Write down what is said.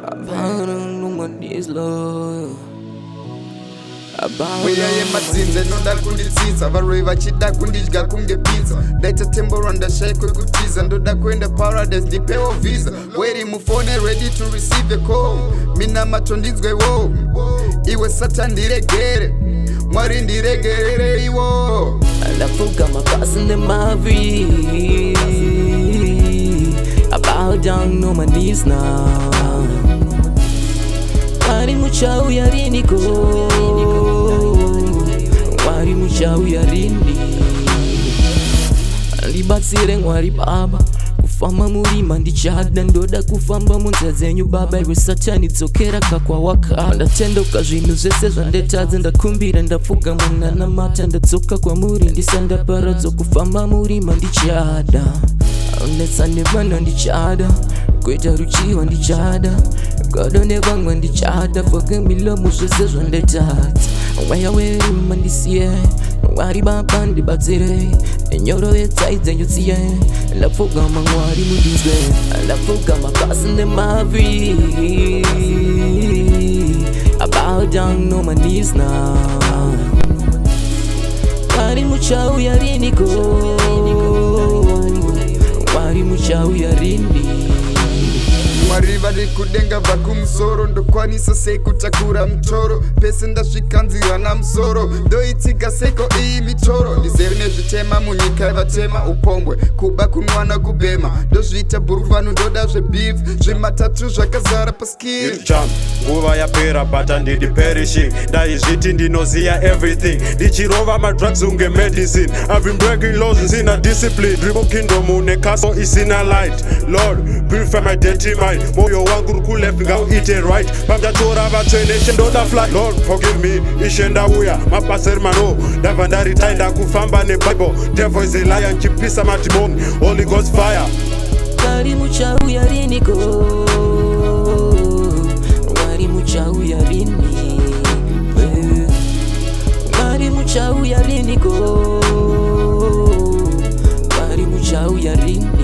Abantu manizlo Muyaye matsinze nonda kunditsitsa abaroi vachida kundidya kunge pizza ndaita tembora ndashayikwe kutiza ndoda kuenda paradise ndipewo visa weri mufone ready to receive the call mina macho ndinzwe wo iwe sata ndiregere mwari ndiregerere iwo ndavuga amapasi ndemavi I bow down on my knees now Wari muchawi yariniko Wari muchawi yarini Ndibatsire mwari baba Kufamba murima ndichada ndoda kufamba munzira dzenyu baba iwe satani dzokera kakwa waka ndatendoka zvinhu zvese zvandetadza ndakumbira ndapfuga munana mata ndadzoka kwamuri ndisandaparadza kufamba murima ndichada unetsa nevana ndichada kuita ruchiwa ndichada godo nevamwe ndichada foge milomo zvese zvandetadza mweya weru mandisiye mwari baba ndibatsire enyoro yetsai dzenyu tsiye ndapfuga mwari mundinzwe ndapfuga mapasi ndemavi I bow down on my knees now Mwari muchawi yariniko Mwari muchawi yarini Mwari vari kudenga vakumusoro ndokwanisa sei kutakura mutoro pese ndasvikanzira namusoro ndoitsiga seko iyi mitoro ndizere nezvitema munyika yevatema upombwe kuba kunwana kubhema ndozviita bhuruvanu ndoda zvebeef zvematatu zvakazara paskill nguva yapera but handidi perishing ndaizviti ndinoziya everything ndichirova madrugs unge medicine I've been breaking laws isina discipline drimo kingdom une castle isina light Lord purify my dirty mind moyo wangu rukuleft ngauite right pamdatora vatsveneshe ndoda fly Lord forgive me ishe ndauya mapaseri mano ndabva ndaritai ndakufamba nebible devil is a liar nchipisa madimoni Holy Ghost fire Mwari muchawi yariniko Mwari muchawi yarini Mwari muchawi yariniko Mwari muchawi yarini